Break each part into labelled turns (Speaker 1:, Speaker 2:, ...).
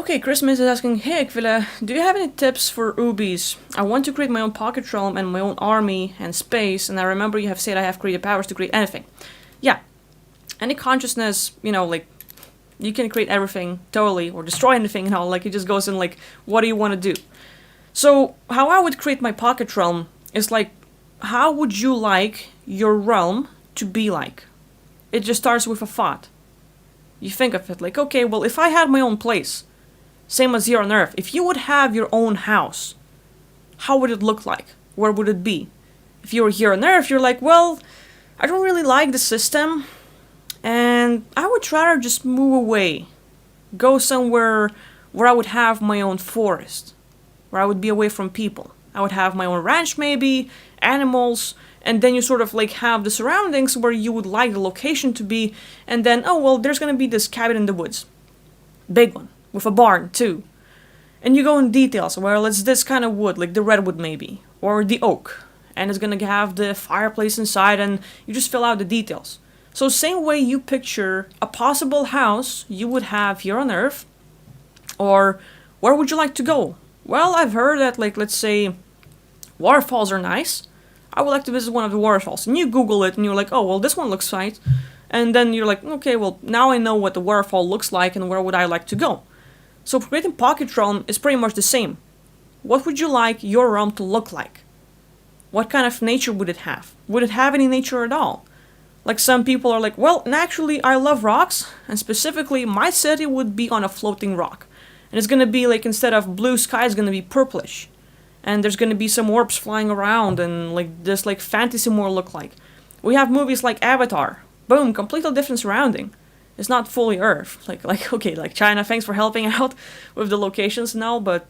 Speaker 1: Okay, Christmas is asking, hey Aquila, do you have any tips for Ubis? I want to create my own pocket realm and my own army and space, and I remember you have said I have creative powers to create anything. Yeah, any consciousness, like, you can create everything totally, or destroy anything and all, like, it just goes in, like, what do you want to do? So, how I would create my pocket realm is like, how would you like your realm to be like? It just starts with a thought. You think of it like, okay, well, if I had my own place, same as here on Earth, if you would have your own house, how would it look like? Where would it be? If you were here on Earth, you're like, well, I don't really like the system, and I would rather just move away. Go somewhere where I would have my own forest, where I would be away from people. I would have my own ranch maybe, animals, and then you sort of like have the surroundings where you would like the location to be, and then, oh well, there's gonna be this cabin in the woods. Big one, with a barn too. And you go in details, well, it's this kind of wood, like the redwood maybe, or the oak, and it's gonna have the fireplace inside, and you just fill out the details. So same way you picture a possible house you would have here on Earth, or where would you like to go? Well, I've heard that, like, let's say, waterfalls are nice. I would like to visit one of the waterfalls. And you Google it and you're like, oh, well, this one looks nice. And then you're like, okay, well, now I know what the waterfall looks like and where would I like to go. So creating Pocket Realm is pretty much the same. What would you like your realm to look like? What kind of nature would it have? Would it have any nature at all? Like some people are like, well, naturally I love rocks, and specifically my city would be on a floating rock. And it's gonna be like, instead of blue sky, it's gonna be purplish. And there's gonna be some orbs flying around and like this like fantasy more look like. We have movies like Avatar. Boom, completely different surrounding. It's not fully Earth. Like okay, like China, thanks for helping out with the locations and all, but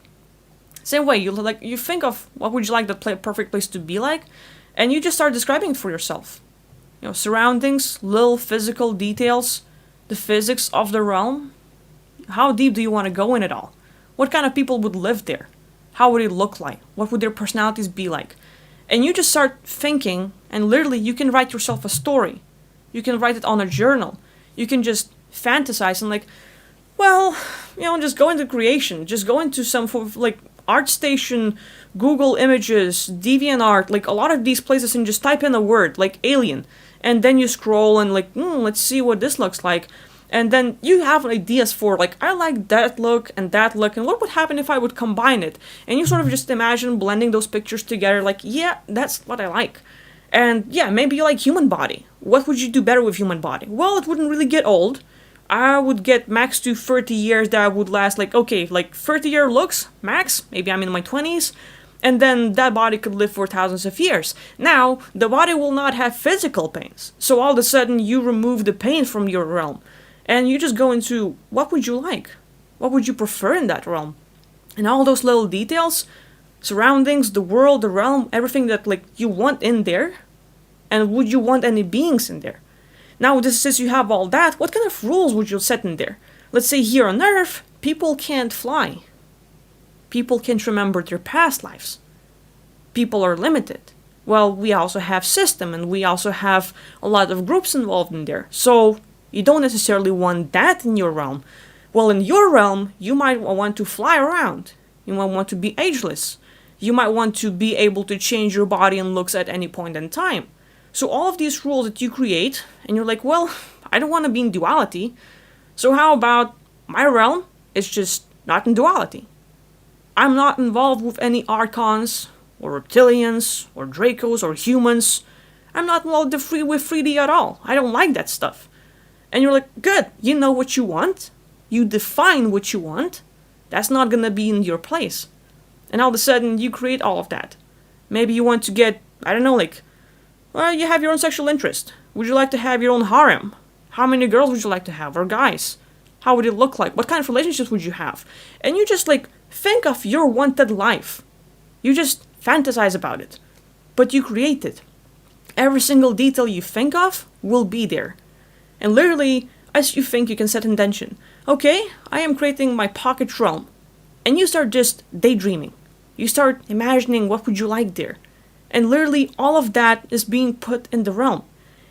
Speaker 1: same way, you think of what would you like the perfect place to be like, and you just start describing it for yourself. Surroundings, little physical details, the physics of the realm. How deep do you want to go in it all? What kind of people would live there? How would it look like? What would their personalities be like? And you just start thinking, and literally you can write yourself a story. You can write it on a journal. You can just fantasize and like, well, just go into creation. Just go into some like ArtStation, Google Images, DeviantArt, like a lot of these places, and just type in a word like alien. And then you scroll and like, let's see what this looks like. And then you have ideas for like, I like that look, and what would happen if I would combine it? And you sort of just imagine blending those pictures together like, yeah, that's what I like. And yeah, maybe you like human body. What would you do better with human body? Well, it wouldn't really get old. I would get max to 30 years that would last like 30-year looks, max. Maybe I'm in my 20s. And then that body could live for thousands of years. Now, the body will not have physical pains. So all of a sudden, you remove the pain from your realm. And you just go into, what would you like? What would you prefer in that realm? And all those little details, surroundings, the world, the realm, everything that like you want in there. And would you want any beings in there? Now, since you have all that, what kind of rules would you set in there? Let's say here on Earth, people can't fly. People can't remember their past lives. People are limited. Well, we also have system, and we also have a lot of groups involved in there. So you don't necessarily want that in your realm. Well, in your realm, you might want to fly around. You might want to be ageless. You might want to be able to change your body and looks at any point in time. So all of these rules that you create, and you're like, well, I don't want to be in duality. So how about my realm is just not in duality? I'm not involved with any Archons, or Reptilians, or Dracos, or humans. I'm not involved with 3D at all. I don't like that stuff. And you're like, good, you know what you want. You define what you want. That's not gonna be in your place. And all of a sudden, you create all of that. Maybe you want to get, I don't know, like, well, you have your own sexual interest. Would you like to have your own harem? How many girls would you like to have, or guys? How would it look like? What kind of relationships would you have? And you just, like, think of your wanted life. You just fantasize about it. But you create it. Every single detail you think of will be there. And literally, as you think, you can set intention. Okay, I am creating my pocket realm. And you start just daydreaming. You start imagining what would you like there. And literally, all of that is being put in the realm.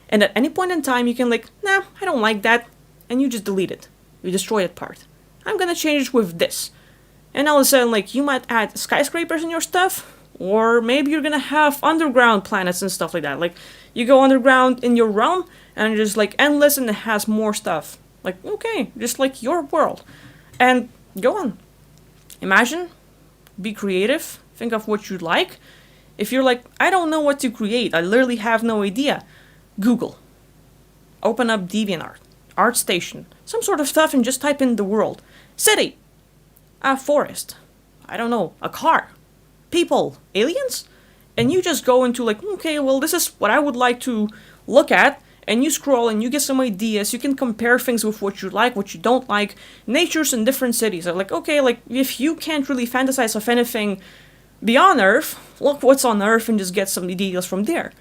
Speaker 1: And at any point in time, you can like, nah, I don't like that. And you just delete it. You destroy that part. I'm gonna change it with this. And all of a sudden, like, you might add skyscrapers in your stuff, or maybe you're gonna have underground planets and stuff like that. Like, you go underground in your realm, and it's just like endless and it has more stuff. Like, okay, just like your world. And go on. Imagine, be creative, think of what you'd like. If you're like, I don't know what to create, I literally have no idea, Google. Open up DeviantArt, ArtStation, some sort of stuff, and just type in the world. City, a forest, I don't know, a car, people, aliens? And you just go into like, okay, well, this is what I would like to look at, and you scroll and you get some ideas. You can compare things with what you like, what you don't like. Natures in different cities are like, okay, like if you can't really fantasize of anything beyond Earth, look what's on Earth and just get some details from there.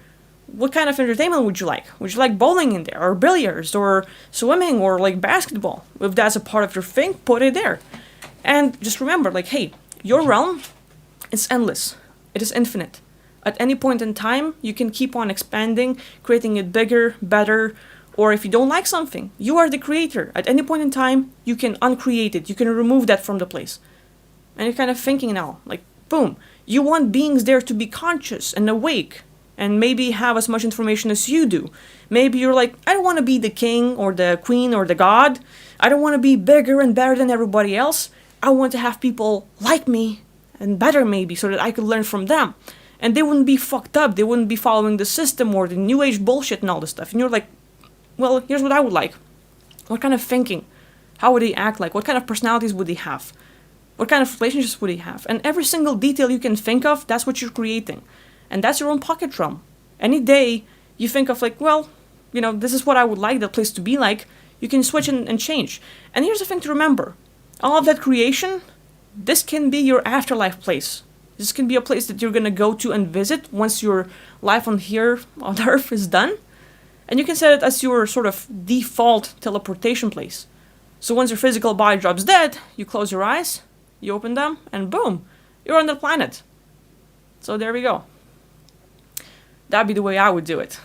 Speaker 1: What kind of entertainment would you like? Would you like bowling in there, or billiards, or swimming, or like basketball? If that's a part of your thing, put it there. And just remember, like, hey, your realm is endless. It is infinite. At any point in time, you can keep on expanding, creating it bigger, better, or if you don't like something, you are the creator. At any point in time, you can uncreate it. You can remove that from the place. And you're kind of thinking now, like, boom, you want beings there to be conscious and awake, and maybe have as much information as you do. Maybe you're like, I don't want to be the king, or the queen, or the god. I don't want to be bigger and better than everybody else. I want to have people like me, and better maybe, so that I could learn from them. And they wouldn't be fucked up. They wouldn't be following the system or the new age bullshit and all this stuff. And you're like, well, here's what I would like. What kind of thinking? How would they act like? What kind of personalities would they have? What kind of relationships would they have? And every single detail you can think of, that's what you're creating. And that's your own pocket realm. Any day you think of like, well, you know, this is what I would like that place to be like, you can switch and change. And here's the thing to remember. All of that creation, this can be your afterlife place. This can be a place that you're gonna go to and visit once your life on here on Earth is done. And you can set it as your sort of default teleportation place. So once your physical body drops dead, you close your eyes, you open them, and boom, you're on the planet. So there we go. That'd be the way I would do it.